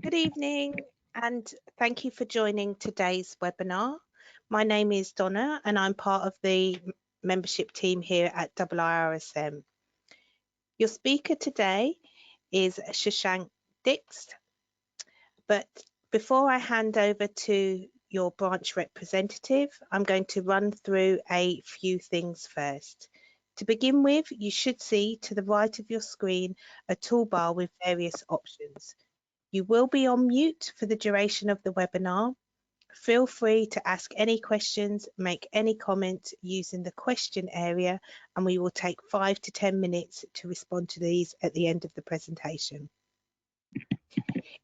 Good evening and thank you for joining today's webinar. My name is Donna and I'm part of the membership team here at IIRSM. Your speaker today is Shashank Dix, but before I hand over to your branch representative, I'm going to run through a few things first. To begin with, you should see to the right of your screen a toolbar with various options. You will be on mute for the duration of the webinar. Feel free to ask any questions, make any comments using the question area, and we will take 5 to 10 minutes to respond to these at the end of the presentation.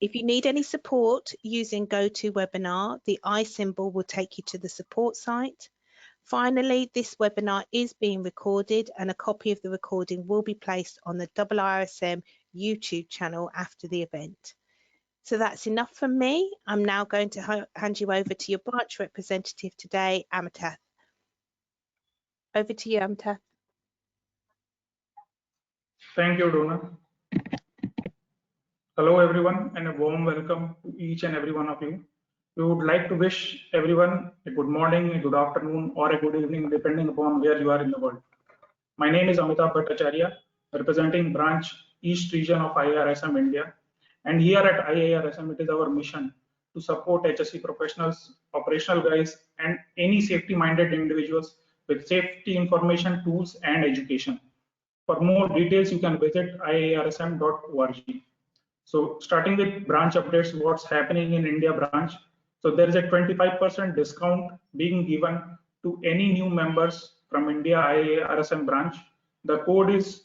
If you need any support using GoToWebinar, the I symbol will take you to the support site. Finally, this webinar is being recorded and a copy of the recording will be placed on the IIRSM YouTube channel after the event. So that's enough from me. I'm now going to hand you over to your branch representative today, Amitath. Over to you, Amitath. Thank you, Donna. Hello, everyone, and a warm welcome to each and every one of you. We would like to wish everyone a good morning, a good afternoon, or a good evening, depending upon where you are in the world. My name is Amitath Bhattacharya, representing Branch East Region of IIRSM India. And here at IIRSM, it is our mission to support HSE professionals, operational guys, and any safety-minded individuals with safety information, tools, and education. For more details, you can visit IIRSM.org. So starting with branch updates, what's happening in India branch. So there is a 25% discount being given to any new members from India IIRSM branch. The code is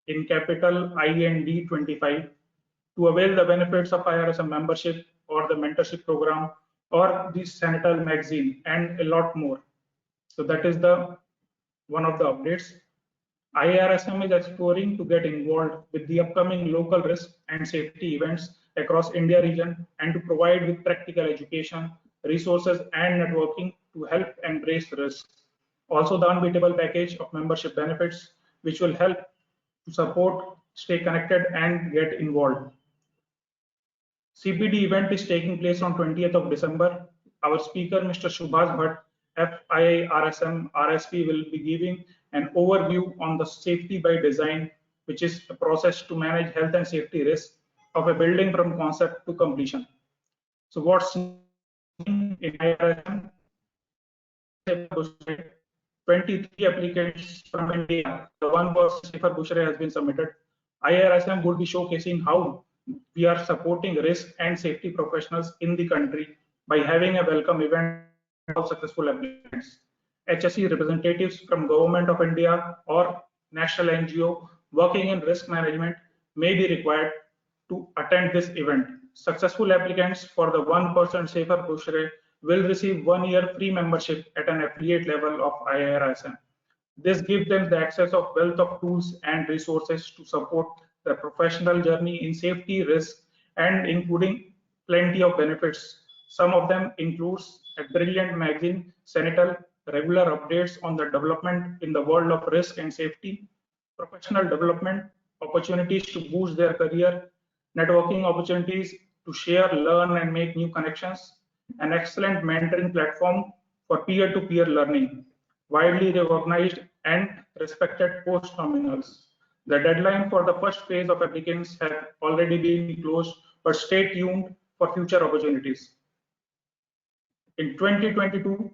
in capital IND25 to avail the benefits of IIRSM membership or the mentorship program or the Senator magazine and a lot more. So that is the one of the updates. IIRSM is exploring to get involved with the upcoming local risk and safety events across India region and to provide with practical education, resources and networking to help embrace risk. Also the unbeatable package of membership benefits which will help to support, stay connected and get involved. CPD event is taking place on 20th of December. Our speaker, Mr. Subhas Bhatt, FIIRSM RSP, will be giving an overview on the safety by design, which is a process to manage health and safety risks of a building from concept to completion. So what's in IIRSM? 23 applicants from India. The one person Safer Bushra has been submitted. IIRSM would be showcasing how we are supporting risk and safety professionals in the country by having a welcome event of successful applicants. HSE representatives from Government of India or national NGO working in risk management may be required to attend this event. Successful applicants for the 1% Safer Bushra will receive 1 year free membership at an affiliate level of IIRSM. This gives them the access of wealth of tools and resources to support the professional journey in safety, risk, and including plenty of benefits. Some of them includes a brilliant magazine, Senator, regular updates on the development in the world of risk and safety, professional development, opportunities to boost their career, networking opportunities to share, learn, and make new connections, an excellent mentoring platform for peer-to-peer learning, widely recognized and respected post-nominals. The deadline for the first phase of applicants has already been closed, but stay tuned for future opportunities. In 2022,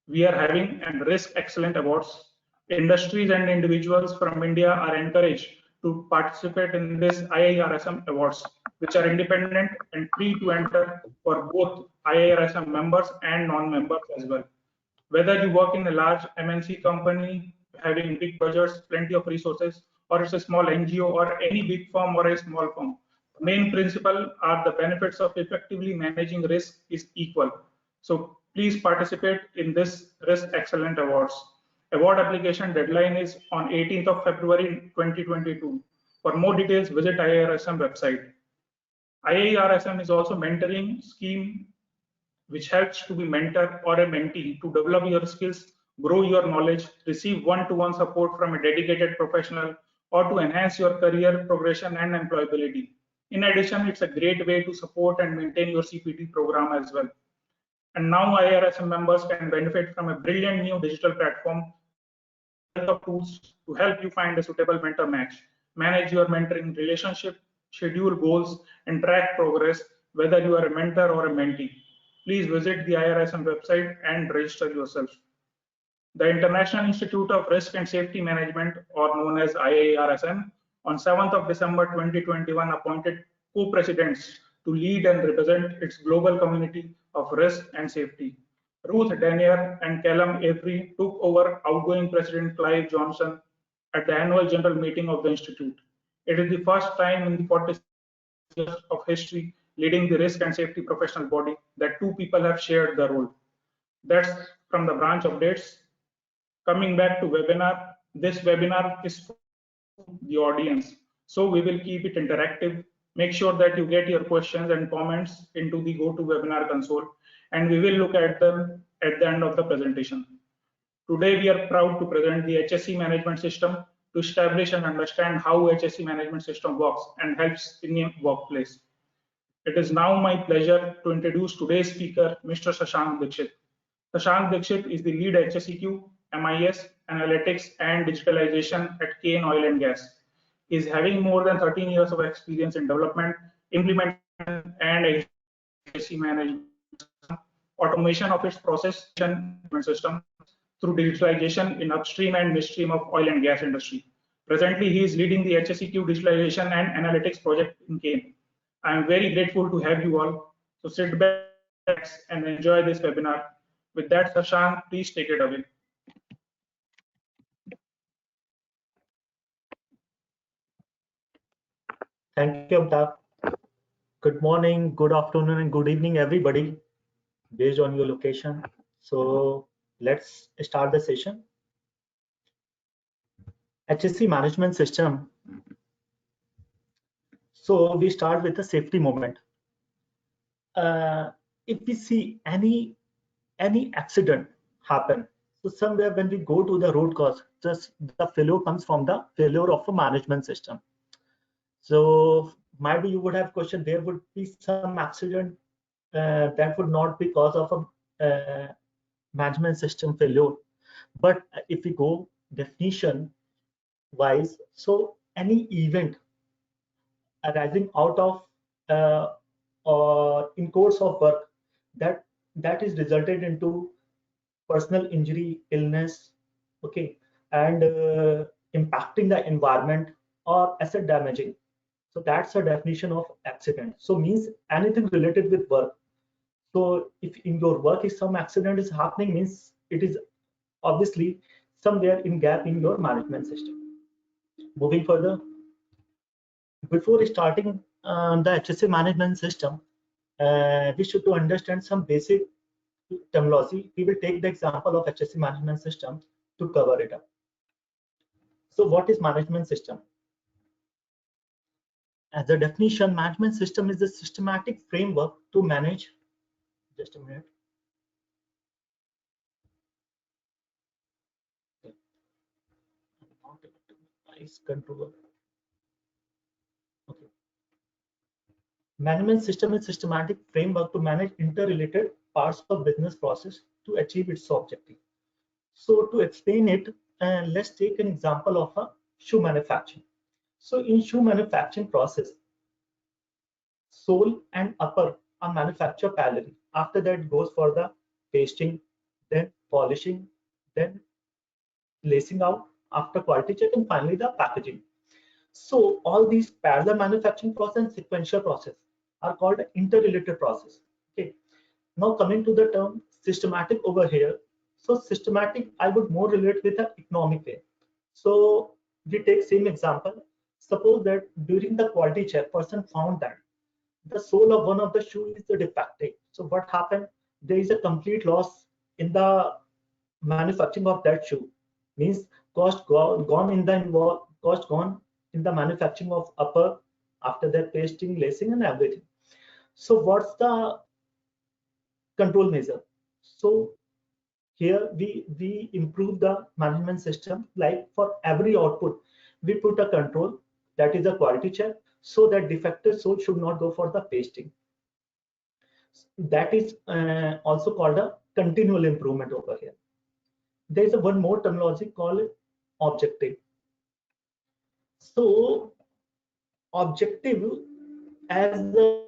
we are having a Risk Excellent Awards. Industries and individuals from India are encouraged to participate in this IIRSM Awards, which are independent and free to enter for both IIRSM members and non-members as well. Whether you work in a large MNC company having big budgets, plenty of resources, or it's a small NGO or any big firm or a small firm, the main principle are the benefits of effectively managing risk is equal. So please participate in this Risk Excellent Awards. Award application deadline is on 18th of February 2022. For more details, visit IIRSM website. IIRSM is also mentoring scheme which helps to be mentor or a mentee to develop your skills, grow your knowledge, receive one-to-one support from a dedicated professional, or to enhance your career progression and employability. In addition, it's a great way to support and maintain your CPT program as well. And now IIRSM members can benefit from a brilliant new digital platform of tools to help you find a suitable mentor match, manage your mentoring relationship, schedule goals, and track progress, whether you are a mentor or a mentee. Please visit the IIRSM website and register yourself. The International Institute of Risk and Safety Management, or known as IIRSM, on 7th of December 2021 appointed co-presidents to lead and represent its global community of risk and safety. Ruth Danier and Callum Avery took over outgoing President Clive Johnson at the annual general meeting of the Institute. It is the first time in the 40 years of history leading the risk and safety professional body that two people have shared the role. That's from the branch updates. Coming back to webinar, this webinar is for the audience, so we will keep it interactive. Make sure that you get your questions and comments into the GoToWebinar console, and we will look at them at the end of the presentation. Today, we are proud to present the HSE management system to establish and understand how HSE management system works and helps in the workplace. It is now my pleasure to introduce today's speaker, Mr. Shashank Dixit. Shashank Dixit is the lead HSEQ, MIS, Analytics and Digitalization at Kane Oil and Gas. He is having more than 13 years of experience in development, implementation, and HSE management, automation of its process management system through digitalization in upstream and midstream of oil and gas industry. Presently, he is leading the HSEQ digitalization and analytics project in Kane. I am very grateful to have you all. So sit back and enjoy this webinar. With that, Shashank, please take it away. Thank you, Amitav. Good morning, good afternoon, and good evening, everybody, based on your location. So let's start the session. HSE management system. So we start with the safety moment. If we see any accident happen, so somewhere when we go to the root cause, just the failure comes from the failure of a management system. So maybe you would have questioned, there would be some accident that would not be cause of a management system failure. But if we go definition wise, so any event arising out of or in course of work that is resulted into personal injury, illness, okay, and impacting the environment or asset damaging. So that's a definition of accident. So means anything related with work. So if in your work if some accident is happening, means it is obviously somewhere in gap in your management system. Moving further, before starting the HSE management system, we should to understand some basic terminology. We will take the example of HSE management system to cover it up. So what is management system? As a definition, management system is a systematic framework to manage. Just a minute. Control. Okay. Management system is systematic framework to manage interrelated parts of business process to achieve its objective. So to explain it, let's take an example of a shoe manufacturing. So in shoe manufacturing process, sole and upper are manufactured parallelly. After that goes for the pasting, then polishing, then lacing out, after quality check, and finally the packaging. So all these parallel manufacturing process and sequential process are called interrelated process. Okay. Now coming to the term systematic over here. So systematic, I would more relate with an economic way. So we take same example. Suppose that during the quality check, person found that the sole of one of the shoe is defective. So what happened? There is a complete loss in the manufacturing of that shoe. Means cost gone in the manufacturing of upper, after that pasting, lacing, and everything. So what's the control measure? So here we improve the management system. Like for every output, we put a control, that is a quality check. so that defective sole should not go for the pasting. That is also called a continual improvement over here. There is one more terminology called objective. So objective as the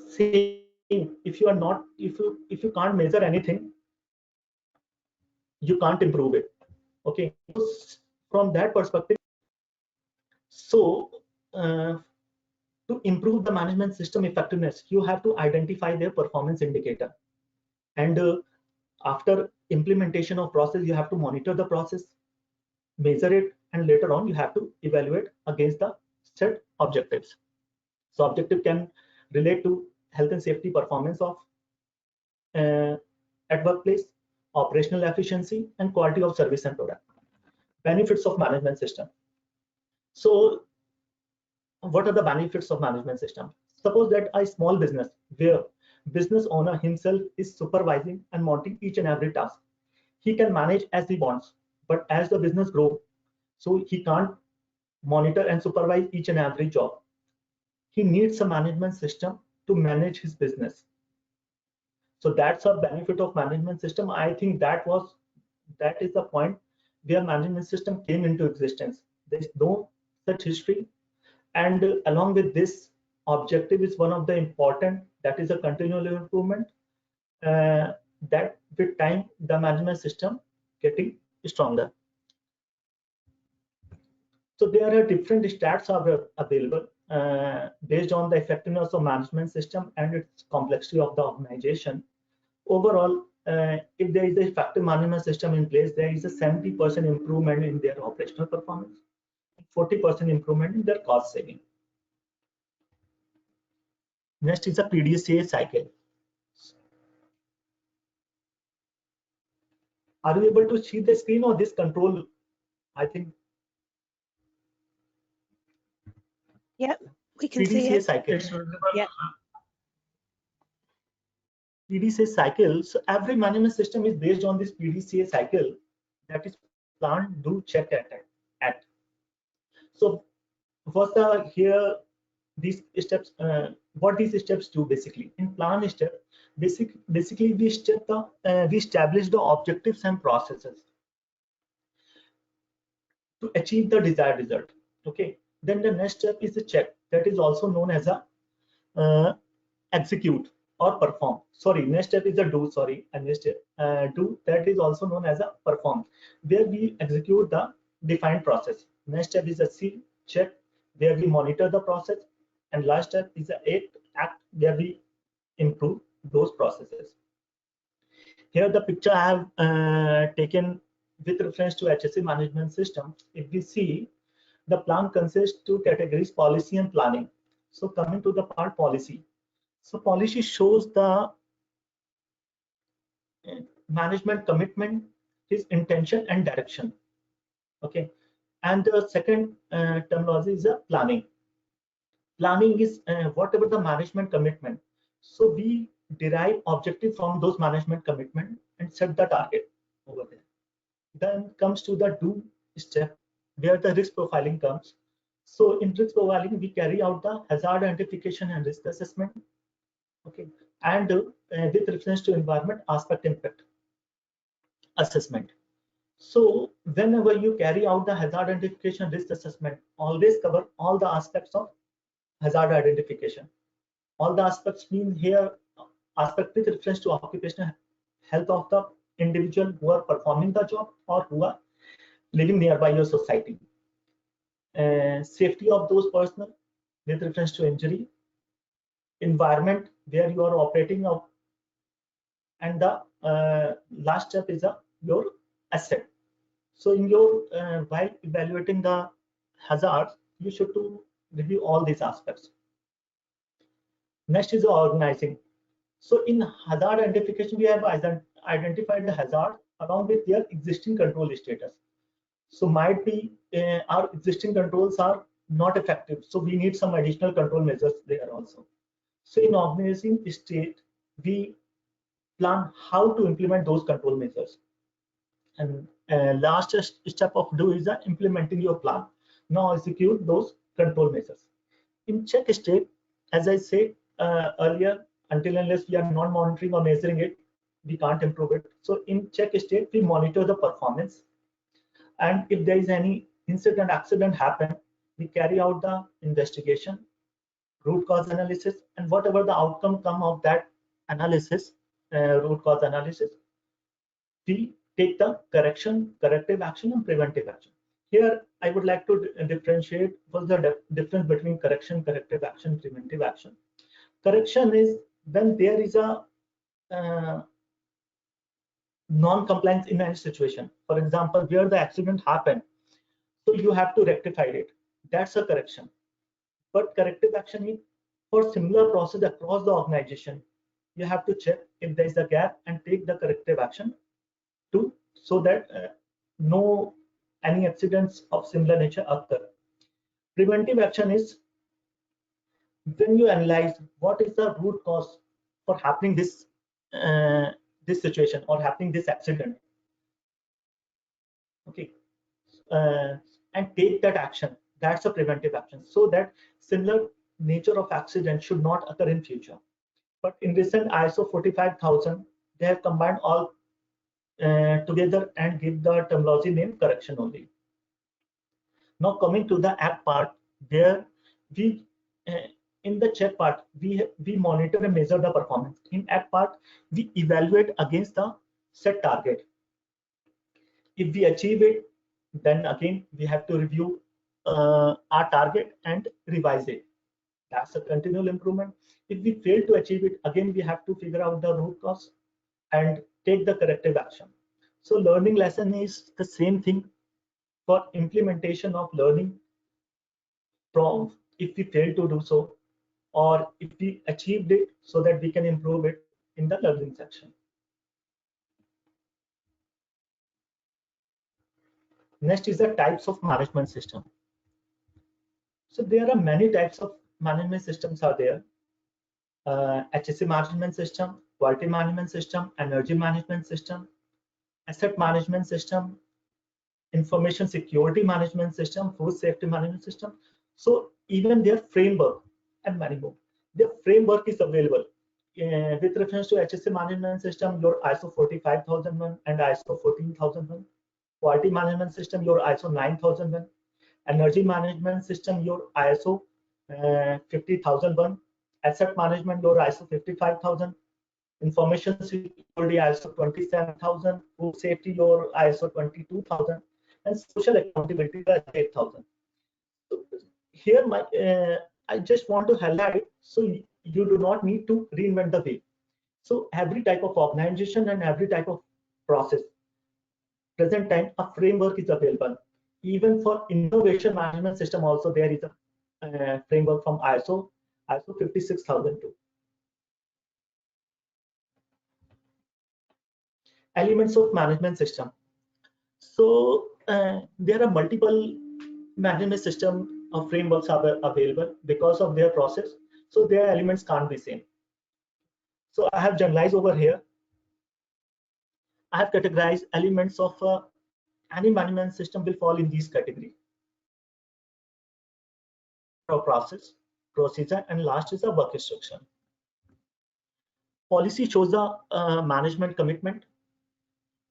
same, if you are not, if you can't measure anything, you can't improve it. Okay, from that perspective, so to improve the management system effectiveness, you have to identify their performance indicator, and after implementation of process, you have to monitor the process, measure it, and later on you have to evaluate against the set objectives. So objective can relate to health and safety performance of at workplace, operational efficiency, and quality of service and product. Benefits of management system. So what are the benefits of management system? Suppose that a small business where business owner himself is supervising and monitoring each and every task. He can manage as he wants, but as the business grows, so he can't monitor and supervise each and every job. He needs a management system to manage his business. So that's a benefit of management system. I think that is the point where management system came into existence. There is no such history, and along with this, objective is one of the important, that is a continual improvement, that with time the management system getting stronger. So there are different stats are available based on the effectiveness of management system and its complexity of the organization. Overall, if there is an effective management system in place, there is a 70% improvement in their operational performance, 40% improvement in their cost saving. Next is a Pdca cycle. Are you able to see the screen or this control? I think. Yep, we can see Pdca it. cycle. It's visible. Yep. Pdca cycle. So every management system is based on this Pdca cycle, that is plan, do, check, act. So what's the here these steps? What these steps do basically? In plan step, basically we establish the objectives and processes to achieve the desired result. Okay. Then the next step is the check, that is also known as a execute or perform. Sorry, next step is a do. Sorry, and next step do, that is also known as a perform, where we execute the defined process. Next step is a C, check, where we monitor the process, and last step is a act, where we improve those processes. Here the picture I have taken with reference to HSE management system. If we see, the plan consists two categories, policy and planning. So coming to the part policy. So policy shows the management commitment, his intention and direction. Okay. And the second terminology is a planning. Planning is whatever the management commitment. So we derive objective from those management commitment and set the target over there. Then comes to the do step, where the risk profiling comes. So in risk profiling, we carry out the hazard identification and risk assessment. Okay, and with reference to environment aspect impact assessment. So whenever you carry out the hazard identification risk assessment, always cover all the aspects of hazard identification. All the aspects mean here aspect with reference to occupational health of the individual who are performing the job or who are living nearby your society. Safety of those personnel with reference to injury, environment where you are operating of, and the last step is your asset. So in your while evaluating the hazards, you should to review all these aspects. Next is organizing. So in hazard identification, we have identified the hazard along with their existing control status. So might be our existing controls are not effective, so we need some additional control measures there also. So in organizing state, we plan how to implement those control measures. And last step of do is implementing your plan. Now execute those control measures. In check state, as I said earlier, until unless we are not monitoring or measuring it, we can't improve it. So in check state, we monitor the performance. And if there is any accident happen, we carry out the investigation, root cause analysis, and whatever the outcome come of that analysis, root cause analysis, we take the corrective action and preventive action. Here, I would like to differentiate what's the difference between correction, corrective action, preventive action. Correction is when there is a non-compliance in any situation. For example, where the accident happened, so you have to rectify it. That's a correction. But corrective action is for similar process across the organization. You have to check if there is a gap and take the corrective action to so that no any accidents of similar nature occur. Preventive action is when you analyze what is the root cause for happening this this situation or happening this accident. Okay, and take that action. That's a preventive action, so that similar nature of accident should not occur in future. But in recent ISO 45000, they have combined all together and give the terminology name correction only. Now coming to the act part, there we in the check part we monitor and measure the performance. In act part, we evaluate against the set target. If we achieve it, then again we have to review our target and revise it. That's a continual improvement. If we fail to achieve it, again we have to figure out the root cause and take the corrective action. So learning lesson is the same thing for implementation of learning from if we fail to do so, or if we achieved it, so that we can improve it in the learning section. Next is the types of management system. So there are many types of management systems are there. HSE management system, quality management system, energy management system, asset management system, information security management system, food safety management system. So even their framework and many more. Their framework is available. With reference to HSE management system, your ISO 45001 and ISO 14001. Quality management system, your ISO 9001. Energy management system, your ISO 50001. Asset management, your ISO 55000. Information security, ISO 27000. Food safety, your ISO 22000. And social accountability, 8000. So here, I just want to highlight, so you do not need to reinvent the wheel. So every type of organization and every type of process, present time, a framework is available. Even for innovation management system also, there is a framework from ISO 56002. Elements of management system. So there are multiple management system or frameworks are available because of their process. So their elements can't be same. So I have generalized over here. I have categorized elements of any management system will fall in these categories. Process, procedure, and last is a work instruction. Policy shows the management commitment.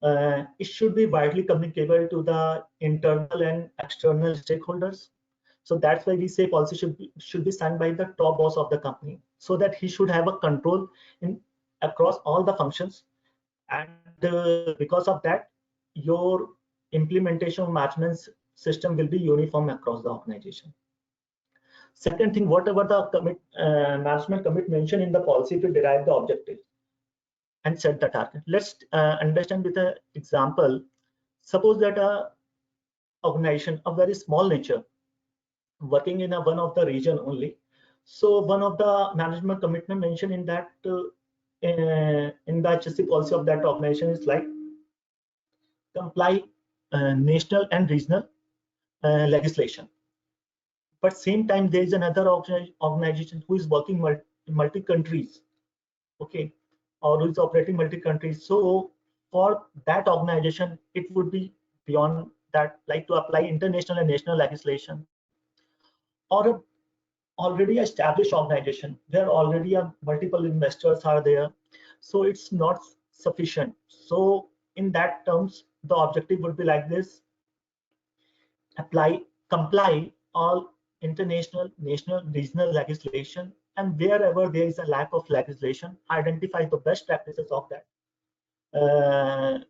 It should be widely communicable to the internal and external stakeholders. So that's why we say policy should be signed by the top boss of the company, so that he should have a control in across all the functions. And because of that, your implementation management system will be uniform across the organization. Second thing, whatever the management commit mentioned in the policy to derive the objective and set the target. Let's understand with an example. Suppose that a organization of very small nature working in one of the region only. So one of the management commitment mentioned in that in the HSE policy of that organization is like comply national and regional legislation. But same time there is another organization who is working in multi countries. Okay, or who is operating multi-country. So for that organization, it would be beyond that, like to apply international and national legislation, or a already established organization where already multiple investors are there. So it's not sufficient. So in that terms, the objective would be like this: comply all international, national, regional legislation, and wherever there is a lack of legislation, identify the best practices of that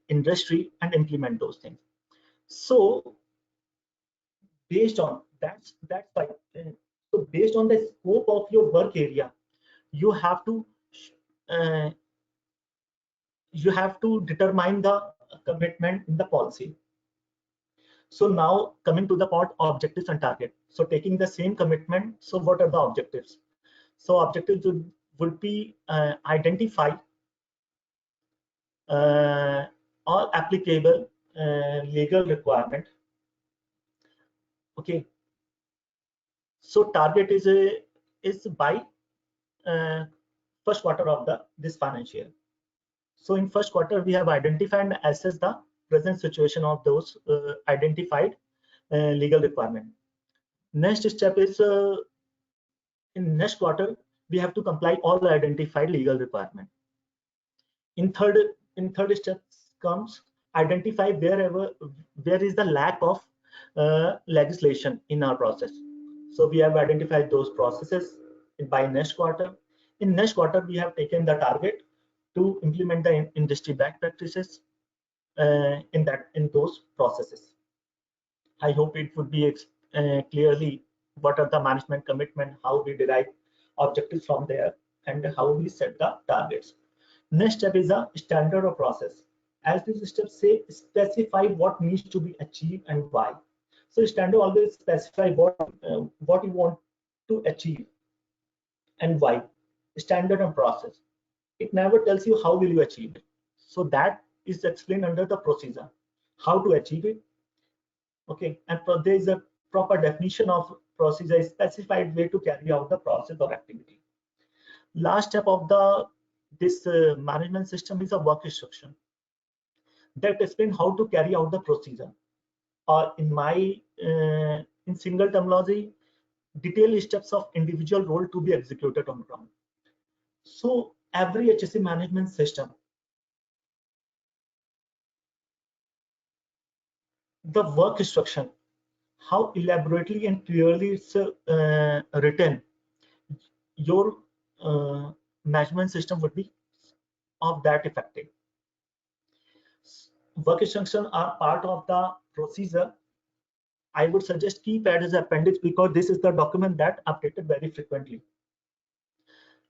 industry and implement those things. So based on that's why. So based on the scope of your work area, you have to uh, determine the commitment in the policy. So now coming to the part objectives and target. So taking the same commitment, so what are the objectives? So objectives would be identify all applicable legal requirement. Okay. So target is by first quarter of this financial year. So in first quarter, we have identified and assessed the present situation of those identified legal requirement. Next step is in next quarter, we have to comply all the identified legal requirement. In third step comes identify where is the lack of legislation in our process. So we have identified those processes by next quarter. In next quarter, we have taken the target to implement the industry best practices in those processes. I hope it would be clearly what are the management commitment, how we derive objectives from there, and how we set the targets. Next step is a standard of process. As these steps say, specify what needs to be achieved and why. So standard always specify what you want to achieve and why. Standard and process. It never tells you how will you achieve it. So that is explained under the procedure, how to achieve it. Okay, and there is a proper definition of procedure, a specified way to carry out the process or activity. Last step of this management system is a work instruction that explains how to carry out the procedure, or in single terminology, detailed steps of individual role to be executed on ground. So every HSE management system, the work instruction, how elaborately and clearly it's written, your management system would be of that effective. Work instructions are part of the procedure. I would suggest keep it as appendix because this is the document that updated very frequently.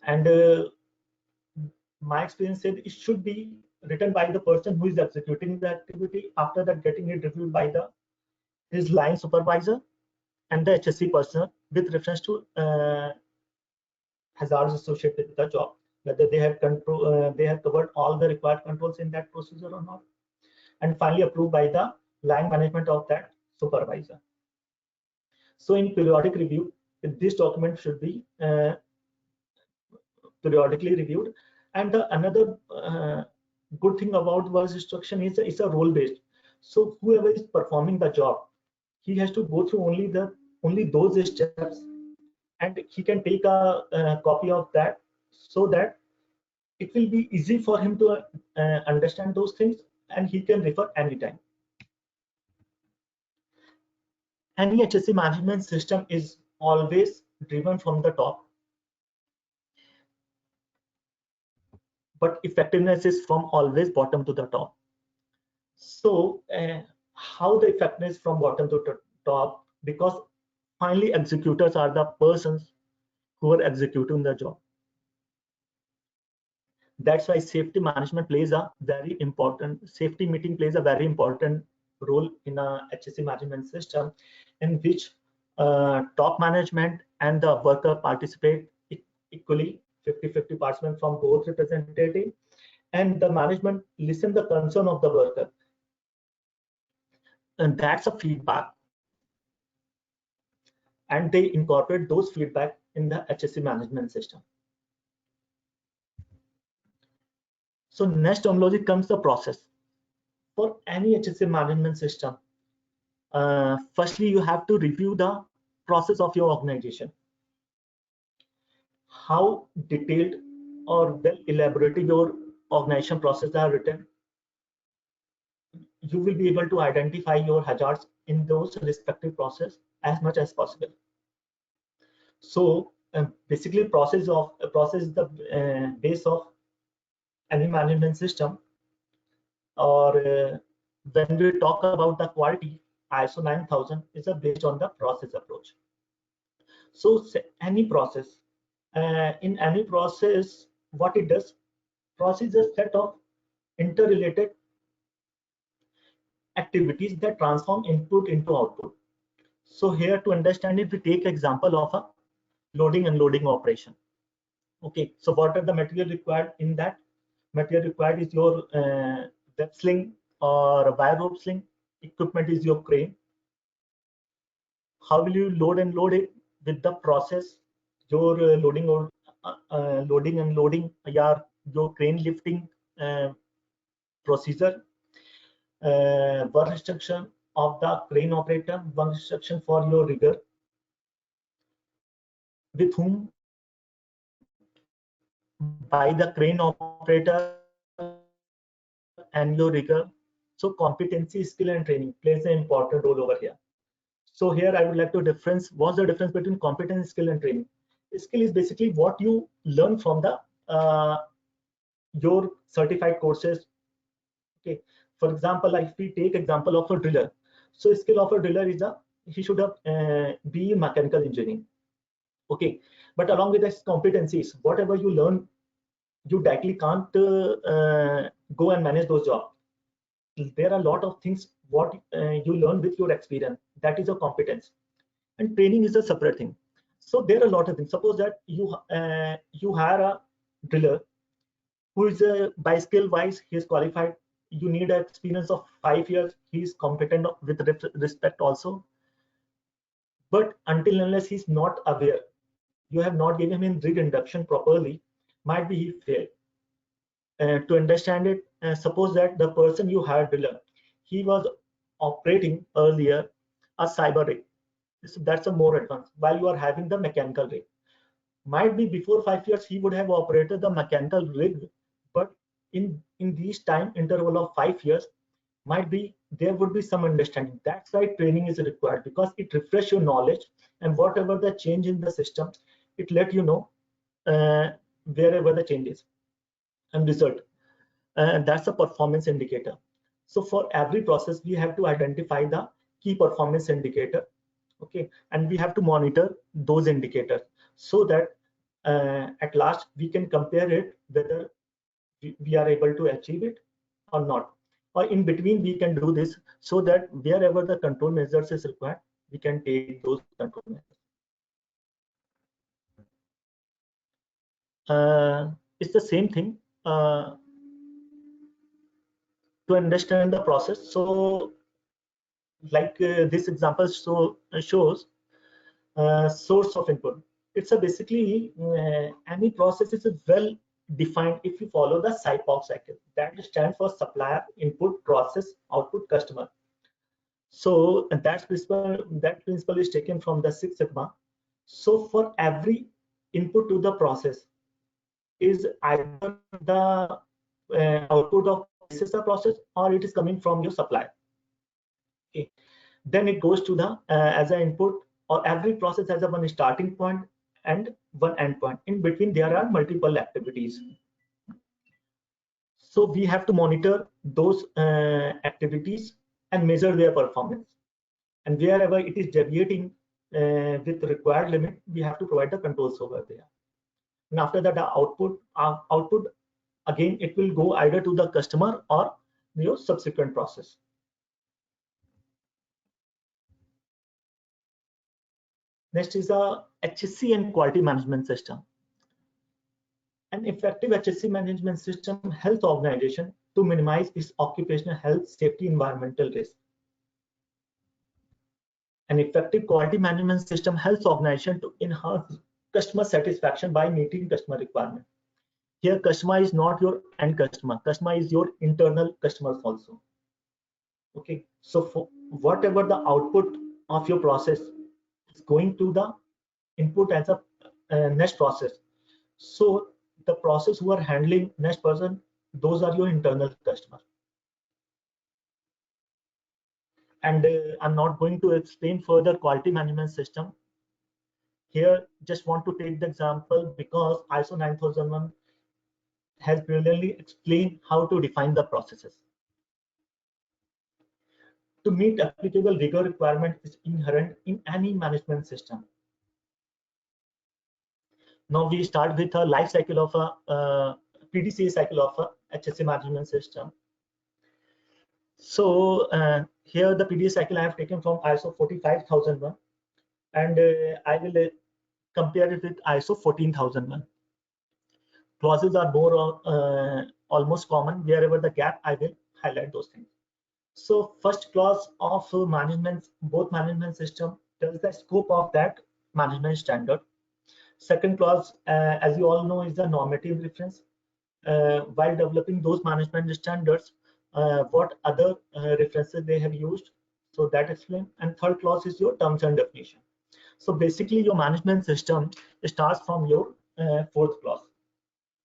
And my experience said it should be written by the person who is executing the activity, after that getting it reviewed by his line supervisor and the HSE person with reference to hazards associated with the job, whether they have covered all the required controls in that procedure or not, and finally approved by the line management of that supervisor. So in periodic review, this document should be periodically reviewed. And another good thing about work instruction is it's a role based. So whoever is performing the job, he has to go through only those steps, and he can take a copy of that so that it will be easy for him to understand those things, and he can refer anytime. Any HSE management system is always driven from the top, but effectiveness is from always bottom to the top. So how the effectiveness from bottom to the top? Because finally executors are the persons who are executing the job. That's why safety management plays a very important, safety meeting plays a very important role in a HSE management system, in which top management and the worker participate equally, 50-50 participants from both representative, and the management listen the concern of the worker, and that's a feedback, and they incorporate those feedback in the HSE management system. So next terminology comes the process. For any HSE management system, firstly you have to review the process of your organization. How detailed or well elaborated your organization processes are written. You will be able to identify your hazards in those respective process as much as possible. So basically process is the base of any management system, or when we talk about the quality, ISO 9000 is based on the process approach. So any process, in any process, what it does, process is a set of interrelated activities that transform input into output. So here to understand it, we take example of a loading and unloading operation. Okay, so what are the material required in that? Material required is your web sling or a wire rope sling. Equipment is your crane. How will you load and load it? With the process, your loading or loading and loading, your crane lifting procedure, work instruction of the crane operator, work instruction for your rigger, with whom by the crane operator and your rigger. So competency, skill and training plays an important role over here. So here I would like to difference, what's the difference between competence, skill and training? Skill is basically what you learn from the your certified courses. Okay, for example, if we take example of a driller, so skill of a driller is he should have be mechanical engineering. Okay, but along with his competencies, whatever you learn, you directly can't go and manage those jobs. There are a lot of things what you learn with your experience, that is a competence, and training is a separate thing. So there are a lot of things. Suppose that you hire a driller who is by skill wise he is qualified. You need an experience of 5 years. He is competent with respect also, but until unless he's not aware, you have not given him rig induction properly, might be he failed. To understand it, suppose that the person you hired driller, he was operating earlier a cyber rig. So that's a more advanced, while you are having the mechanical rig. Might be before 5 years he would have operated the mechanical rig, but in these time interval of 5 years, might be there would be some understanding. That's why training is required, because it refresh your knowledge, and whatever the change in the system, it let you know wherever the change is and result. And that's a performance indicator. So for every process we have to identify the key performance indicator. Okay, and we have to monitor those indicators so that at last we can compare it whether we are able to achieve it or not, or in between we can do this, so that wherever the control measures is required, we can take those control measures. It's the same thing to understand the process. So like this example shows source of input. It's a basically any process is well defined if you follow the SIPOC cycle. That stands for supplier, input, process, output, customer. So that principle is taken from the Six Sigma. So for every input to the process is either the output of the process, or it is coming from your supplier. Okay. Then it goes to the as an input, or every process has a one starting point and one end point. In between there are multiple activities. So we have to monitor those activities and measure their performance. And wherever it is deviating with the required limit, we have to provide the controls over there. And after that, the output again, it will go either to the customer or your subsequent process. Next is a HSE and quality management system. An effective HSE management system helps organization to minimize its occupational health, safety, environmental risk. An effective quality management system helps organization to enhance customer satisfaction by meeting customer requirements. Here, customer is not your end customer. Customer is your internal customers also. Okay, so for whatever the output of your process is going to the input as a next process. So the process who are handling next person, those are your internal customers. And I'm not going to explain further quality management system. Here, just want to take the example because ISO 9001 has brilliantly explained how to define the processes. To meet applicable rigor requirement is inherent in any management system. Now we start with a life cycle of a Pdca cycle of a HSE management system. So here the Pdca cycle I have taken from ISO 45001, and I will compare it with ISO 14001. Clauses are more almost common. Wherever the gap, I will highlight those things. So first clause of management, both management system tells the scope of that management standard. Second clause, as you all know, is the normative reference. While developing those management standards, what other references they have used, so that explain. And third clause is your terms and definition. So basically your management system starts from your fourth clause,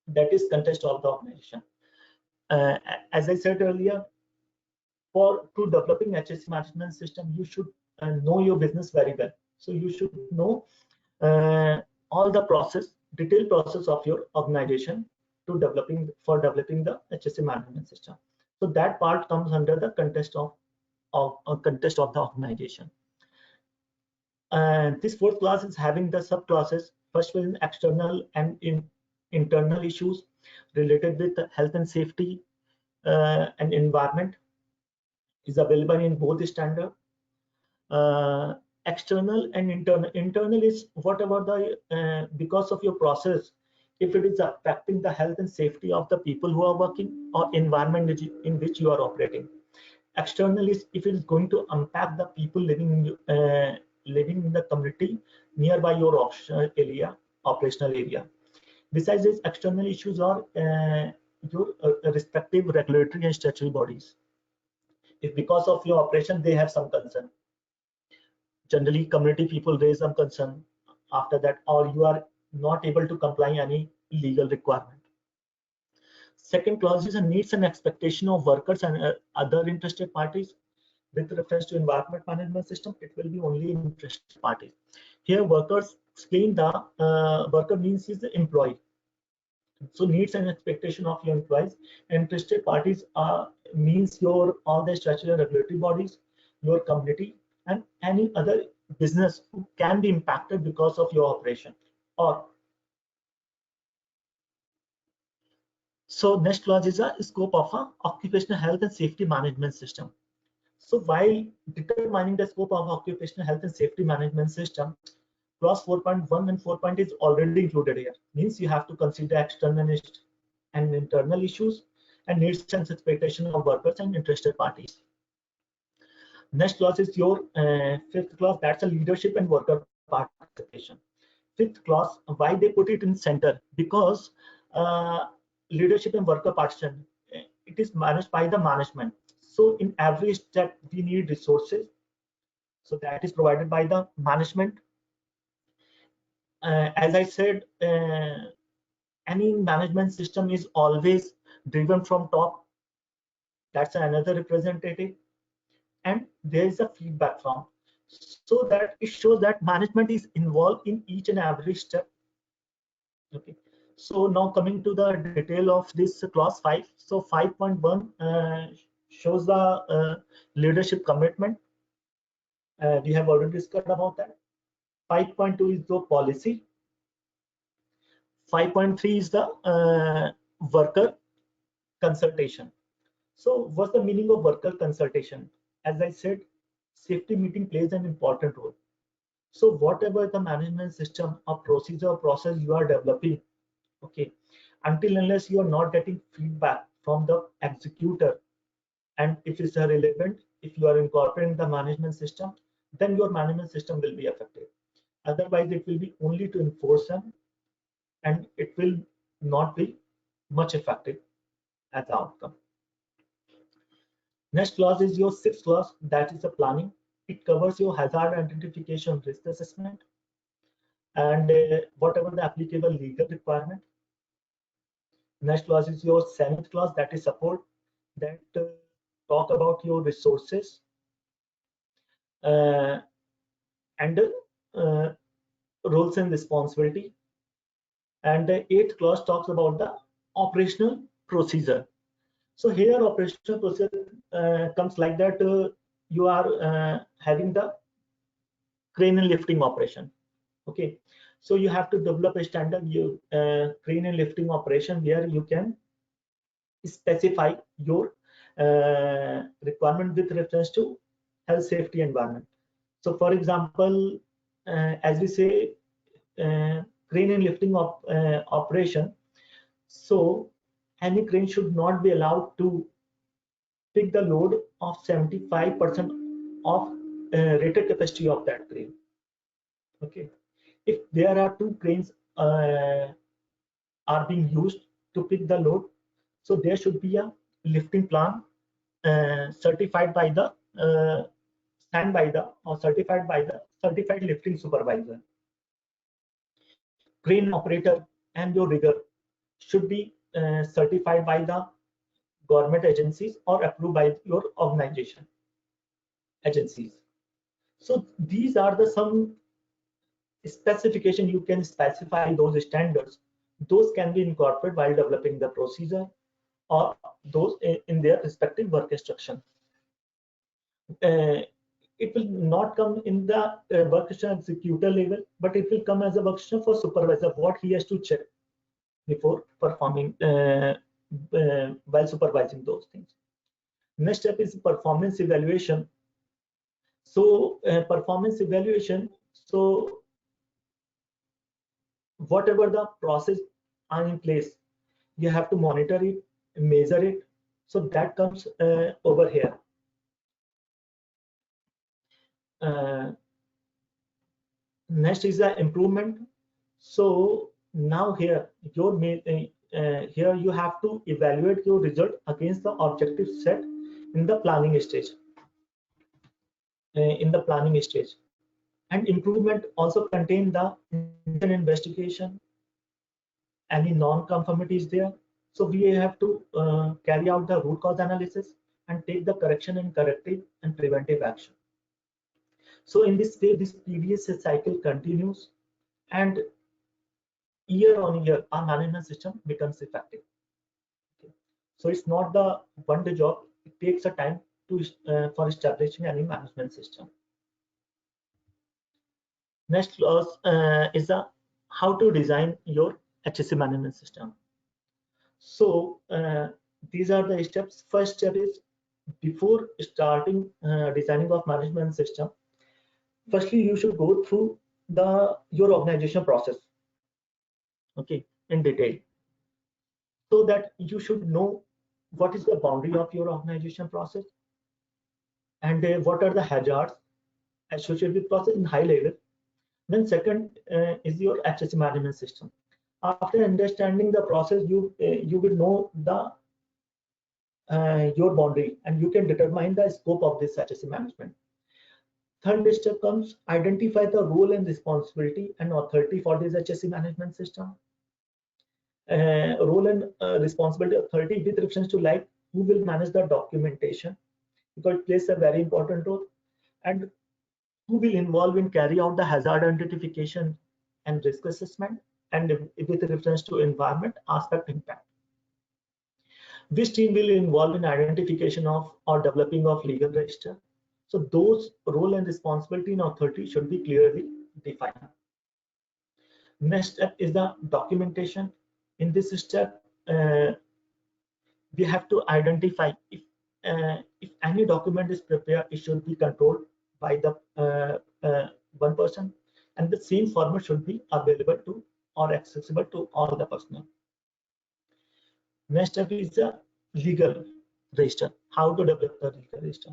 that is context of the organization. As I said earlier, for to developing HSE management system, you should know your business very well. So you should know all the process, detailed process of your organization to developing the HSE management system. So that part comes under the context of the organization. This fourth class is having the subclasses. First one is external and internal issues related with health and safety and environment, is available in both standard. External and internal. Internal is whatever the because of your process, if it is affecting the health and safety of the people who are working or environment in which you are operating. External is if it is going to impact the people living in the community nearby your operational area. Besides this, external issues are your respective regulatory and statutory bodies. If because of your operation they have some concern, generally community people raise some concern after that, or you are not able to comply any legal requirement. Second clause is a needs and expectation of workers and other interested parties. With reference to environment management system, it will be only interested parties. Here workers explain the worker means is the employee. So needs and expectation of your employees. Interested parties means your all the statutory regulatory bodies, your community, and any other business who can be impacted because of your operation. Or so next clause is a scope of a occupational health and safety management system. So while determining the scope of occupational health and safety management system, clause 4.1 and 4. Is already included here. Means you have to consider external and internal issues and needs and expectation of workers and interested parties. Next clause is your fifth clause, that's a leadership and worker participation. Fifth clause, why they put it in center? Because leadership and worker participation, it is managed by the management. So in every step we need resources. So that is provided by the management. As I said, any management system is always driven from top. That's another representative. And there is a feedback from. So that it shows that management is involved in each and every step. Okay. So now coming to the detail of this clause 5. So 5.1 shows the leadership commitment. We have already discussed about that. 5.2 is the policy. 5.3 is the worker consultation. So what's the meaning of worker consultation? As I said, safety meeting plays an important role. So whatever the management system or procedure or process you are developing, okay, until unless you are not getting feedback from the executor, and if it's relevant, if you are incorporating the management system, then your management system will be effective. Otherwise, it will be only to enforce them, and it will not be much effective as the outcome. Next clause is your sixth clause, that is the planning. It covers your hazard identification, risk assessment, and whatever the applicable legal requirement. Next clause is your seventh clause, that is support, that talk about your resources and roles and responsibility. And the eighth clause talks about the operational procedure. So here operational procedure comes like that. You are having the crane and lifting operation. Okay, so you have to develop a standard crane and lifting operation where you can specify your requirement with reference to health, safety, environment. So for example, as we say, crane and lifting operation, so any crane should not be allowed to pick the load of 75% of rated capacity of that crane. Okay, if there are two cranes are being used to pick the load, so there should be a lifting plan certified by the certified by the certified lifting supervisor. Crane operator and your rigger should be certified by the government agencies or approved by your organization agencies. So these are the some specification you can specify those standards. Those can be incorporated while developing the procedure or those in their respective work instruction. It will not come in the work instruction executor level, but it will come as a work instruction for supervisor, what he has to check before performing while supervising those things. Next step is performance evaluation. So performance evaluation, so whatever the process are in place, you have to monitor it, measure it. So that comes over here. Next is the improvement. So now here here you have to evaluate your result against the objective set in the planning stage. And improvement also contain the investigation, any non-conformities there. So we have to carry out the root cause analysis and take the correction and corrective and preventive action. So in this way, this Pdca cycle continues, and year on year, our management system becomes effective. Okay. So it's not the one-day job. It takes a time to for establishing any management system. Next clause is how to design your HSE management system. So these are the steps. First step is before starting designing of management system. Firstly, you should go through your organization process, okay, in detail, so that you should know what is the boundary of your organization process and what are the hazards associated with process in high level. Then second is your HSE management system. After understanding the process, you will know your boundary and you can determine the scope of this HSE management. Third step comes identify the role and responsibility and authority for this HSE management system. Role and responsibility authority with reference to like who will manage the documentation, because it plays a very important role, and who will involve in carry out the hazard identification and risk assessment, and with reference to environment aspect impact. Which team will involve in identification of or developing of legal register. So those role and responsibility and authority should be clearly defined. Next step is the documentation. In this step, we have to identify if any document is prepared, it should be controlled by the one person, and the same format should be available to or accessible to all the personnel. Next step is the legal register. How to develop the legal register?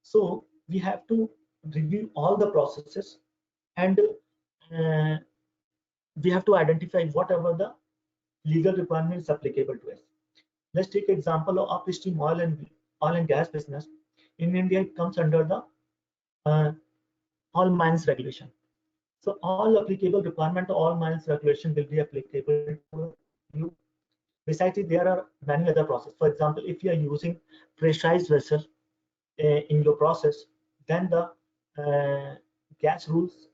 So we have to review all the processes, and we have to identify whatever the legal requirement is applicable to us. Let's take example of upstream oil and gas business. In India, it comes under the all mines regulation. So all applicable requirement, all mines regulation will be applicable to you. Besides it, there are many other processes. For example, if you are using pressurized vessel in your process, then the gas rules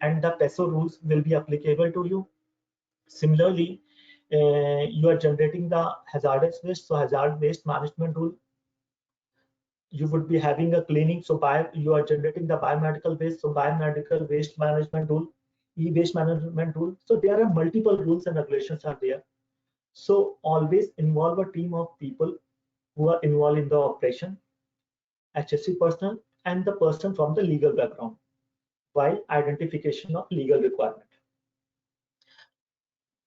and the PESO rules will be applicable to you. Similarly, you are generating the hazardous waste, so hazard waste management rule. You would be having a cleaning, so you are generating the biomedical waste, so biomedical waste management rule, e-waste management rule. So there are multiple rules and regulations are there. So always involve a team of people who are involved in the operation, HSE personnel, and the person from the legal background, while identification of legal requirement.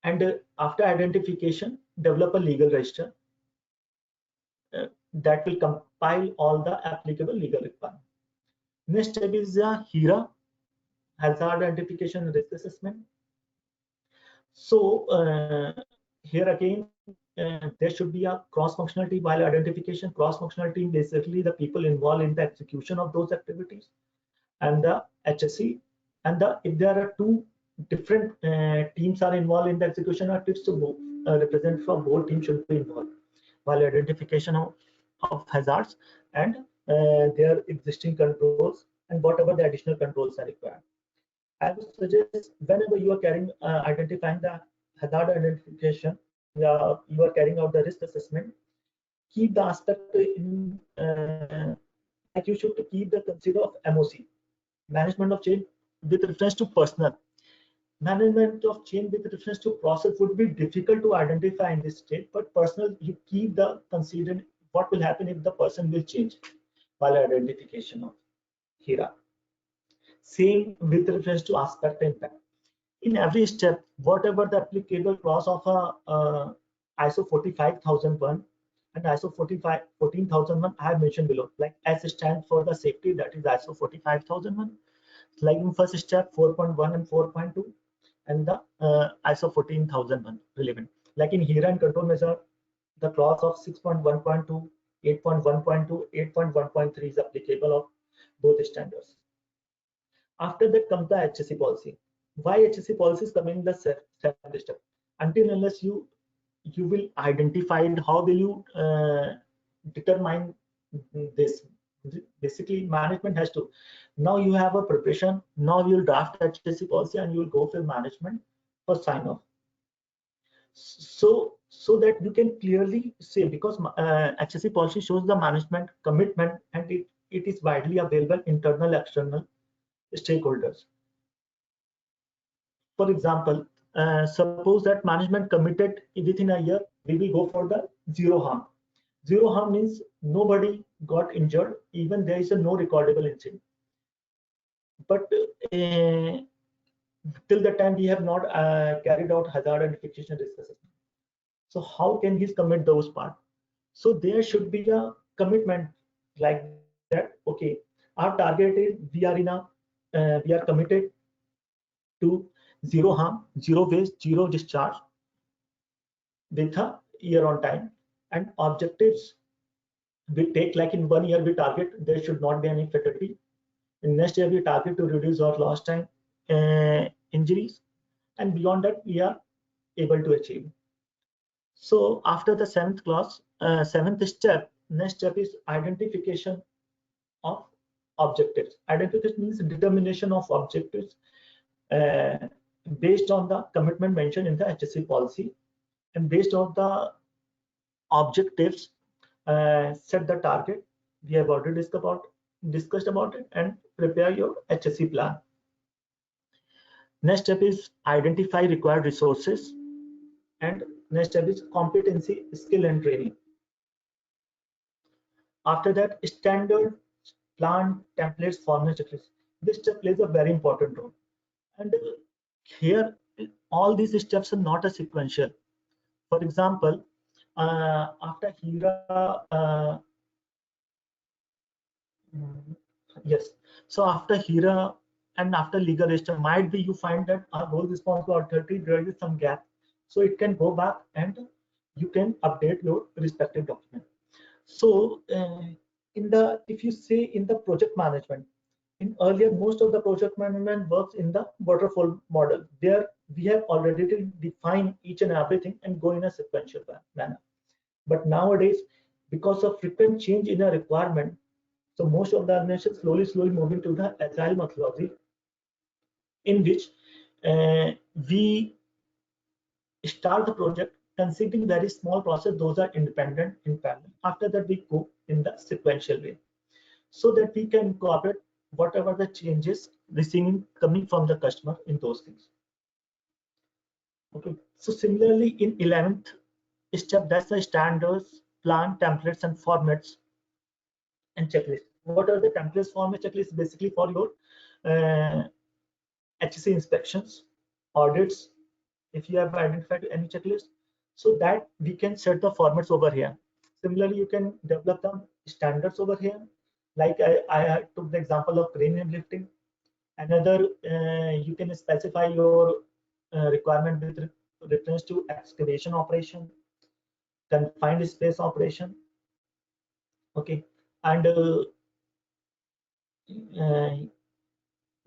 And after identification, develop a legal register that will compile all the applicable legal requirements. Next step is the HIRA, Hazard Identification and Risk Assessment. So here again, there should be a cross-functional team while identification. Cross-functional team, basically the people involved in the execution of those activities, and the HSE, and if there are two different teams are involved in the execution activities, so representative from both teams should be involved while identification of hazards and their existing controls and whatever the additional controls are required. I would suggest whenever you are identifying the hazard identification, you are carrying out the risk assessment, keep the aspect in like you should keep the consider of MOC, management of change with reference to personnel. Management of change with reference to process would be difficult to identify in this state, but personal, you keep the consider what will happen if the person will change while identification of HIRA. Same with reference to aspect impact. In every step, whatever the applicable clause of a ISO 45001 and ISO 14001 I have mentioned below, like S stands for the safety, that is ISO 45001. Like in first step 4.1 and 4.2, and the ISO 14001 relevant. Like in HIRA and control measure, the clause of 6.1.2, 8.1.2, 8.1.3 is applicable of both standards. After that comes the HSE policy. Why HSE policy is coming in the seventh step? Until unless you will identify it, how will you determine this? Basically, management has to. Now you have a preparation. Now you will draft HSE policy and you will go for management for sign off. So that you can clearly say, because HSE policy shows the management commitment and it is widely available internal, external stakeholders. For example, suppose that management committed within a year, we will go for the zero harm. Zero harm means nobody got injured, even there is a no recordable incident. But till the time we have not carried out hazard identification risk assessment. So how can he commit those parts? So there should be a commitment like that. Okay, our target is we are committed to zero harm, zero waste, zero discharge with a year on time, and objectives we take, like in 1 year we target there should not be any fatality. In next year we target to reduce our lost time injuries, and beyond that we are able to achieve. So after the seventh clause, seventh step, next step is identification of objectives. Identification means determination of objectives based on the commitment mentioned in the HSE policy, and based on the objectives, set the target. We have already discussed about it, and prepare your HSE plan. Next step is identify required resources, and next step is competency, skill and training. After that, standard plan templates, formal checklists. This step plays a very important role, and here all these steps are not a sequential. For example, after HIRA, yes, so after HIRA and after legal register, might be you find that our role responsible authority, there is some gap. So it can go back and you can update your respective document. So if you say in the project management, in earlier most of the project management works in the waterfall model. There we have already defined each and everything and go in a sequential manner. But nowadays, because of frequent change in a requirement, so most of the organizations slowly moving to the agile methodology, in which we start the project considering very small process, those are independent in parallel. After that, we go in the sequential way, so that we can incorporate whatever the changes receiving coming from the customer in those things. Okay, so similarly in 11th step, that's the standards, plan, templates, and formats and checklist. What are the templates, format, checklist? Basically for your HSE inspections, audits, if you have identified any checklist, so that we can set the formats over here. Similarly, you can develop the standards over here. Like I took the example of crane and lifting. Another, you can specify your requirement with reference to excavation operation, confined space operation. Okay, and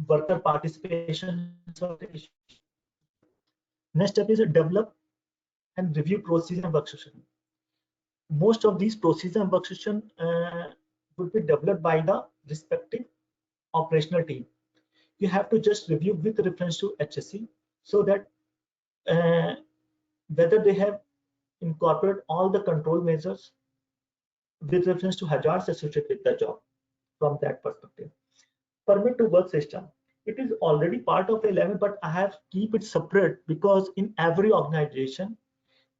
worker participation. Next step is develop and review procedure and workstation. Most of these procedure and workstation would be developed by the respective operational team. You have to just review with reference to HSE, so that whether they have incorporated all the control measures with reference to hazards associated with the job from that perspective. Permit to work system. It is already part of 11, but I have keep it separate because in every organization,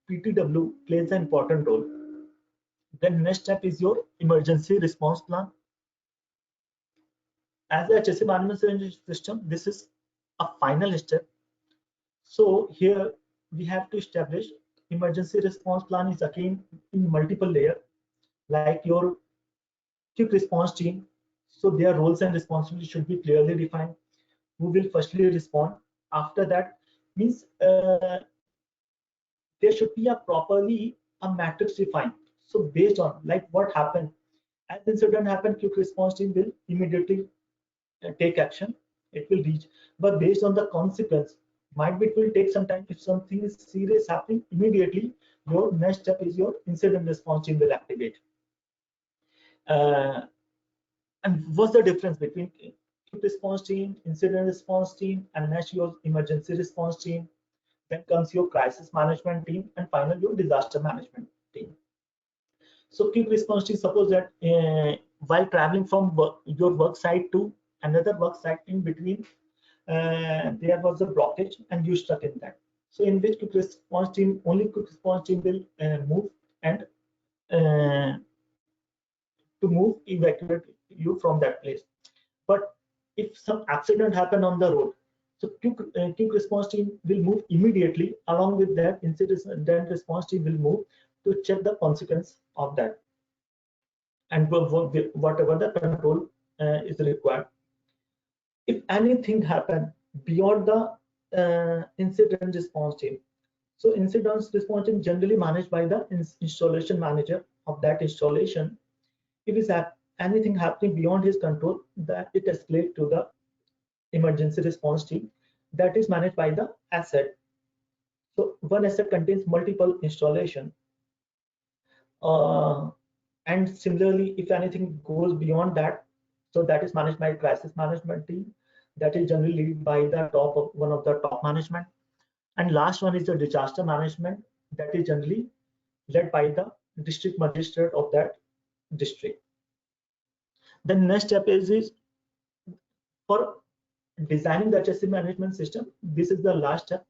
PTW plays an important role. Then next step is your emergency response plan. As the HSE management system, this is a final step. So here we have to establish emergency response plan is again in multiple layers, like your quick response team. So their roles and responsibilities should be clearly defined. Who will firstly respond? After that means there should be a properly a matrix defined. So based on like what happened, as incident happened, quick response team will immediately take action. It will reach, but based on the consequence, might be it will take some time. If something is serious happening, immediately your next step is your incident response team will activate. And what's the difference between quick response team, incident response team, and next your emergency response team? Then comes your crisis management team, and finally your disaster management team. So quick response team, suppose that while traveling from your work site to another work site, in between there was a blockage and you stuck in that. So in which quick response team, only quick response team will move and evacuate you from that place. But if some accident happen on the road, so quick response team will move immediately. Along with that, incident response team will move to check the consequence of that and whatever the control is required. If anything happen beyond the incident response team, so incident response team generally managed by the installation manager of that installation. If is anything happening beyond his control, that it escalates to the emergency response team that is managed by the asset. So one asset contains multiple installation. And similarly, if anything goes beyond that, so that is managed by crisis management team, that is generally led by the one of the top management. And last one is the disaster management, that is generally led by the district magistrate of that district. The next step is for designing the HSE management system. This is the last step,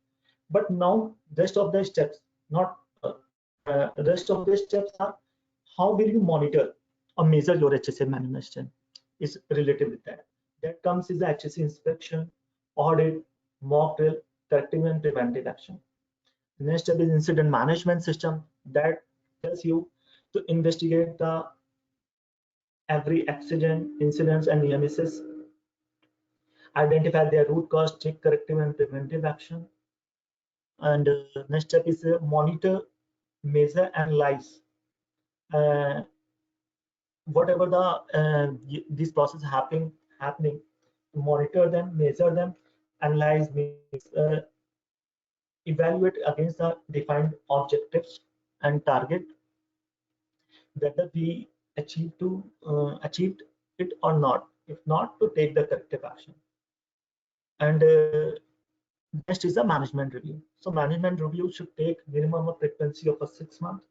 but now rest of the steps, not rest of the steps are how will you monitor or measure your HSE management system is related with that. That comes is the HSE inspection, audit, mock drill, corrective and preventive action. The next step is incident management system, that tells you to investigate the every accident, incidents, and near misses, identify their root cause, take corrective and preventive action. And next step is monitor, measure, analyze. Whatever these processes happening, monitor them, measure them. Analyze means evaluate against the defined objectives and target, whether we achieved it or not. If not, to take the corrective action. And next is the management review. So management review should take minimum of frequency of 6 months.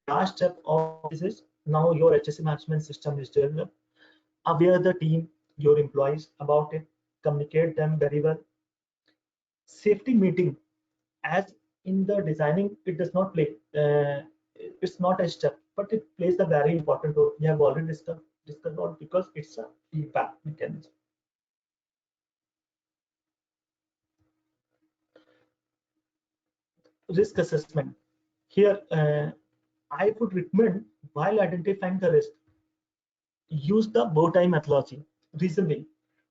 Last step of this is, now your HSE management system is developed. Aware the team, your employees about it, communicate them very well. Safety meeting, as in the designing, it does not play, it's not a step, but it plays a very important role. We have already discussed about, because it's a feedback mechanism. Risk assessment. Here, I would recommend, while identifying the risk, use the bow tie methodology. Reason being,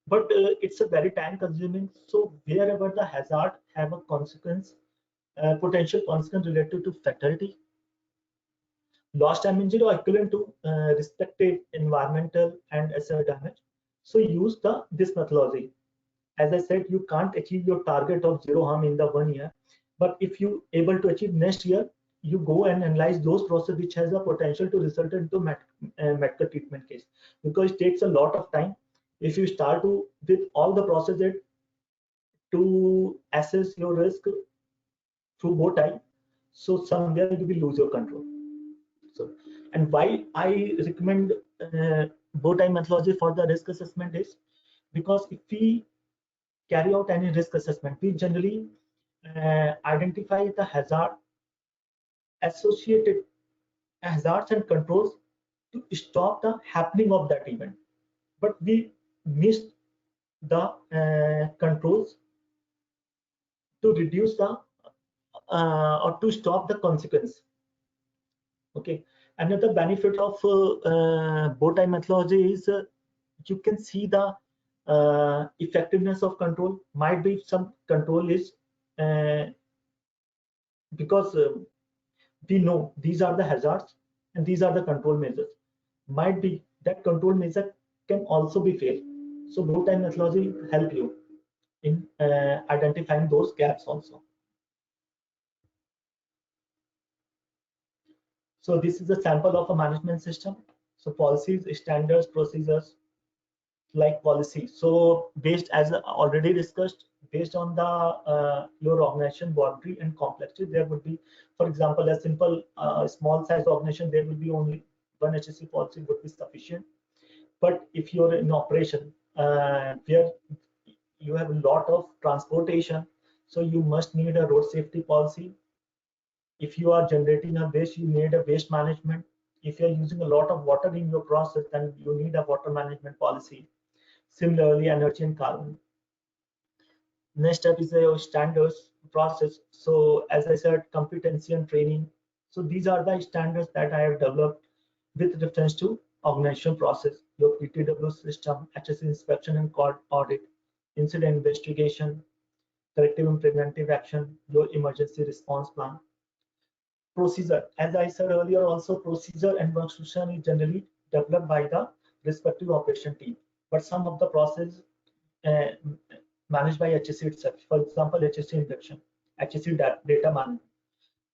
but it's a very time consuming. So wherever the hazard have a consequence, potential consequence related to fatality, lost time injury, or equivalent to respective environmental and asset damage, so use this methodology. As I said, you can't achieve your target of zero harm in the 1 year, but if you able to achieve next year, you go and analyze those processes which has a potential to result into medical treatment case, because it takes a lot of time. If you start with all the processes to assess your risk through bow tie, so somewhere you will lose your control. So, and why I recommend bow tie methodology for the risk assessment is because if we carry out any risk assessment, we generally identify the associated hazards and controls to stop the happening of that event, but we miss the controls to reduce the or to stop the consequence. Okay, another benefit of bow tie methodology is you can see the effectiveness of control. Might be some control is because we know these are the hazards and these are the control measures. Might be that control measure can also be failed. So bow tie methodology help you in identifying those gaps also. So this is a sample of a management system. So policies, standards, procedures, like policy. So based, as already discussed, based on the your organization boundary and complexity, there would be, for example, a simple small size organization, there will be only one HSE policy would be sufficient. But if you're in operation where you have a lot of transportation, so you must need a road safety policy. If you are generating a waste, you need a waste management. If you're using a lot of water in your process, then you need a water management policy. Similarly, energy and carbon. Next step is the standards process. So as I said, competency and training. So these are the standards that I have developed with reference to organization process, your PTW system, HSE inspection and audit, incident investigation, corrective and preventive action, your emergency response plan. Procedure, as I said earlier, also procedure and workstation is generally developed by the respective operation team, but some of the process uh, managed by HSE itself. For example, HSE induction, HSE data management.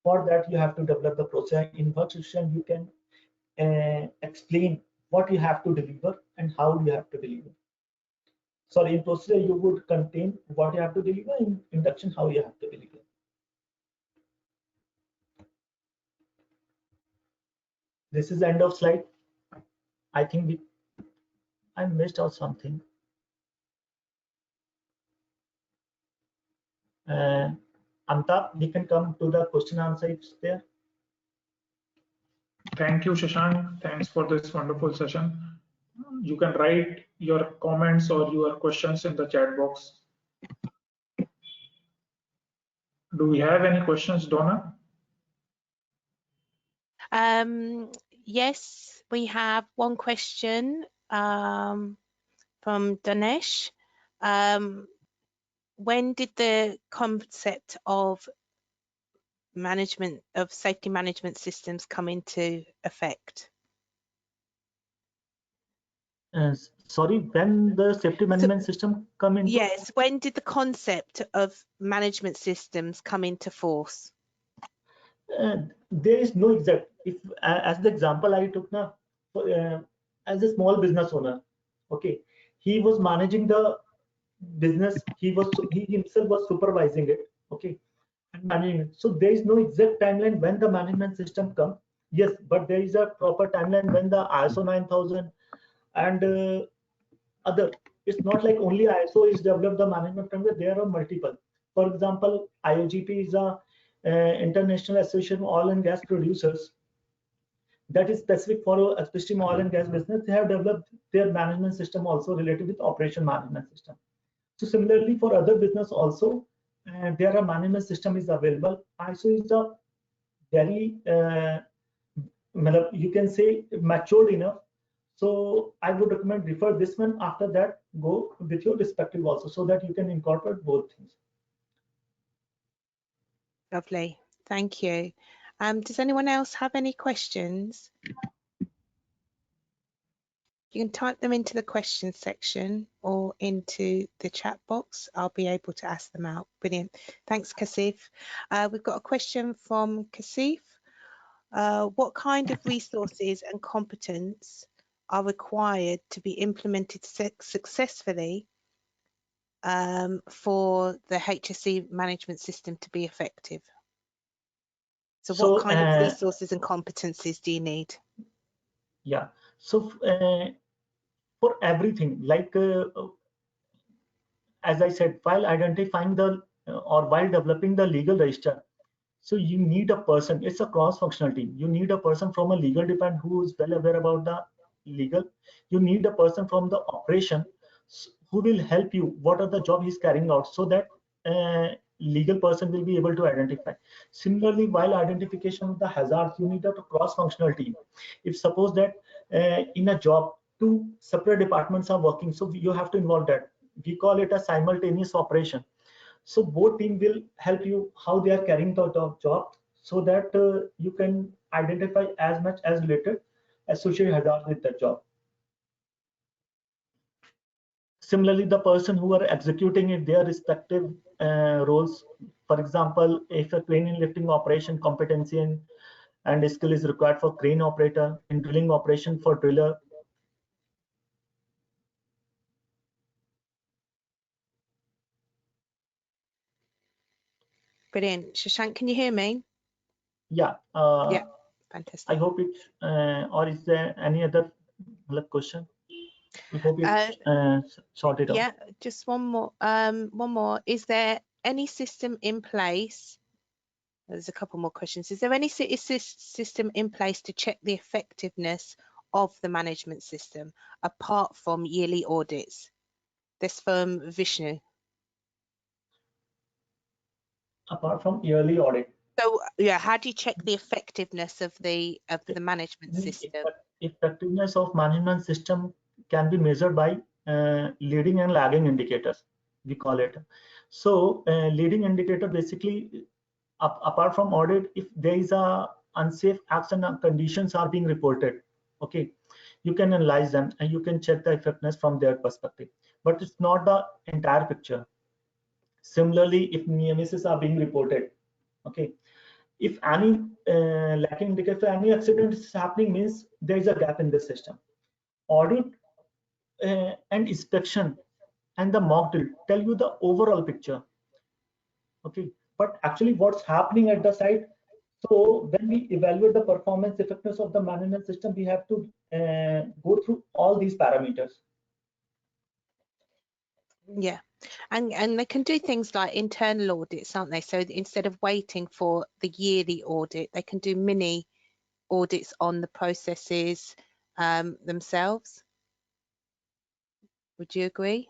For that, you have to develop the process. In workstation, you can explain what you have to deliver and how you have to deliver. Sorry, in procedure, you would contain what you have to deliver. In induction, how you have to deliver. This is the end of slide. I think I missed out something. Amitabh, we can come to the question answer if it's there. Thank you, Shashank. Thanks for this wonderful session. You can write your comments or your questions in the chat box. Do we have any questions, Donna? Yes, we have one question from Dinesh. when did the concept of safety management systems come into effect? Sorry, when the safety management system come into? Yes, when did the concept of management systems come into force? There is no exact. If as the example I took now, as a small business owner, okay, he was managing the business. He himself was supervising it, okay, and managing it. So there is no exact timeline when the management system come. Yes, but there is a proper timeline when the ISO 9000 and other. It's not like only ISO is developed the management framework. There are multiple. For example, IOGP is a International Association of Oil and Gas Producers that is specific for especially oil and gas business. They have developed their management system also related with operation management system. So similarly for other business also, there are management system is available. ISO is a very you can say matured enough. So I would recommend refer this one. After that, go with your respective also, so that you can incorporate both things. Lovely, thank you. Does anyone else have any questions? You can type them into the questions section or into the chat box. I'll be able to ask them out. Brilliant. Thanks, Kasif. We've got a question from Kasif. What kind of resources and competence are required to be implemented successfully for the HSE management system to be effective? So what kind of resources and competencies do you need? Yeah, so for everything, like as I said, while identifying the or while developing the legal register, so you need a person. It's a cross-functional team. You need a person from a legal department who is well aware about the legal. You need a person from the operation who will help you. What are the job he's carrying out, so that legal person will be able to identify. Similarly, while identification of the hazards, you need a cross-functional team. If suppose that in a job, two separate departments are working, so you have to involve that. We call it a simultaneous operation. So both team will help you how they are carrying the job, so that you can identify as much as related associated hazards with the job. Similarly, the person who are executing it, their respective roles. For example, if a crane and lifting operation, competency and skill is required for crane operator, in drilling operation for driller. Brilliant. Shashank, can you hear me? Yeah. Yeah, fantastic. I hope it, or is there any other question? We hope it sorted out. Yeah, just one more. Is there any system in place? There's a couple more questions. Is there any system in place to check the effectiveness of the management system apart from yearly audits? This from Vishnu. Apart from yearly audit. So yeah, how do you check the effectiveness of the management system? Effectiveness of management system can be measured by leading and lagging indicators, we call it. So leading indicator basically, apart from audit, if there is a unsafe acts and conditions are being reported, okay, you can analyze them and you can check the effectiveness from their perspective, but it's not the entire picture. Similarly, if near misses are being reported, okay, if any lacking indicator, any accident is happening, means there is a gap in the system. Audit and inspection and the mock drill tell you the overall picture, okay, but actually what's happening at the site. So when we evaluate the performance effectiveness of the management system, we have to go through all these parameters. Yeah, and they can do things like internal audits, aren't they? So instead of waiting for the yearly audit, they can do mini audits on the processes themselves. Would you agree?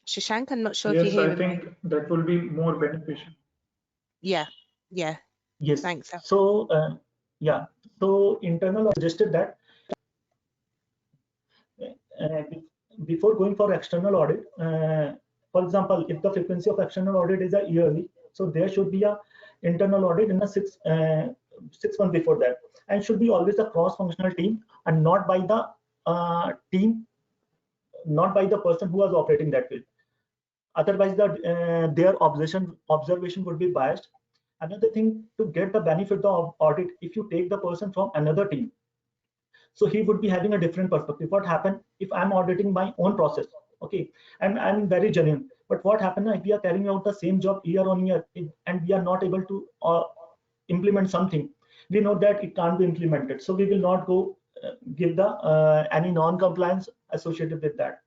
Shashank, I'm not sure if you're hearing me. Yes, I think that will be more beneficial. Yeah. Yes. Thanks. So yeah, so internal suggested that before going for external audit, for example, if the frequency of external audit is a yearly, so there should be a internal audit in a 6 months before that, and should be always a cross-functional team and not by the team, not by the person who was operating that field. Otherwise, their observation would be biased. Another thing, to get the benefit of audit, if you take the person from another team, so he would be having a different perspective. What happened if I'm auditing my own process? Okay, and I'm very genuine. But what happened if we are carrying out the same job year on year and we are not able to implement something? We know that it can't be implemented, so we will not go give the any non-compliance associated with that.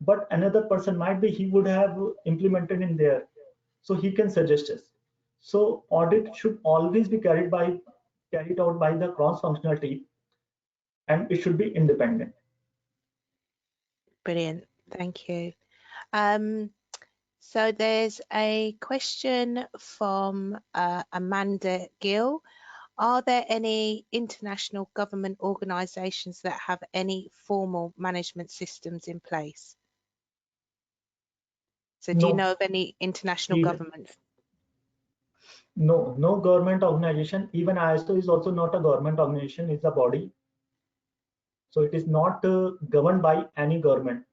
But another person might be, he would have implemented in there, so he can suggest us. So audit should always be carried out by the cross-functional team, and it should be independent. Brilliant, thank you. So there's a question from Amanda Gill. Are there any international government organisations that have any formal management systems in place? So do you know of any international governments? No, no government organization. Even ISO is also not a government organization, it's a body. So it is not governed by any government.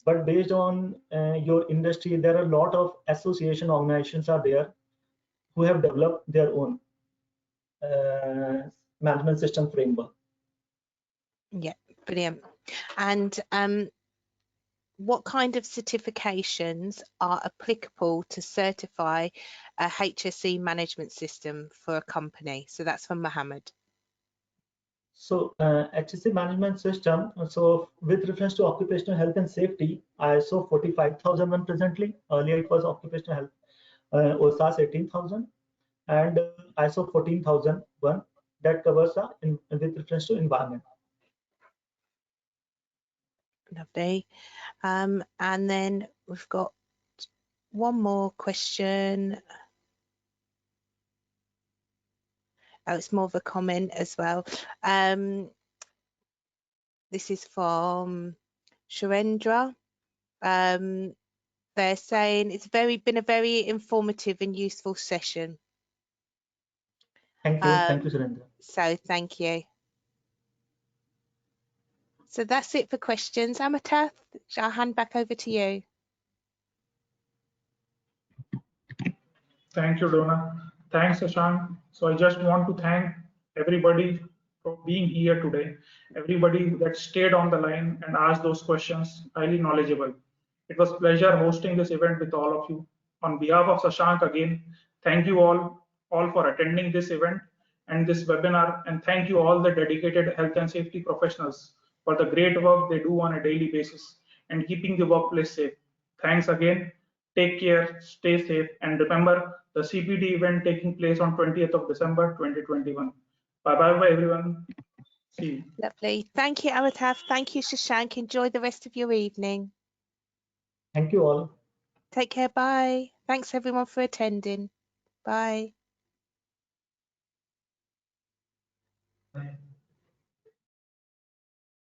But based on your industry, there are a lot of association organizations are there who have developed their own management system framework. Yeah, brilliant. And what kind of certifications are applicable to certify a HSE management system for a company? So that's from Mohammed. So HSE management system, so with reference to occupational health and safety, ISO 45001 presently, earlier it was occupational health, OSAS 18000, and ISO 14001 that covers with reference to environment. Lovely. And then we've got one more question. Oh, it's more of a comment as well. This is from Sharendra. They're saying it's been a very informative and useful session. Thank you, Surendra. So thank you. So that's it for questions. Amitav, I'll hand back over to you. Thank you, Donna. Thanks, Shashank. So I just want to thank everybody for being here today. Everybody that stayed on the line and asked those questions, highly knowledgeable. It was a pleasure hosting this event with all of you. On behalf of Shashank again, thank you all for attending this event and this webinar, and thank you all the dedicated health and safety professionals for the great work they do on a daily basis and keeping the workplace safe. Thanks again. Take care, stay safe, and remember the CPD event taking place on 20th of December 2021. Bye-bye, everyone. See you. Lovely. Thank you, Amitav. Thank you, Shashank. Enjoy the rest of your evening. Thank you all. Take care. Bye. Thanks, everyone, for attending. Bye. Bye.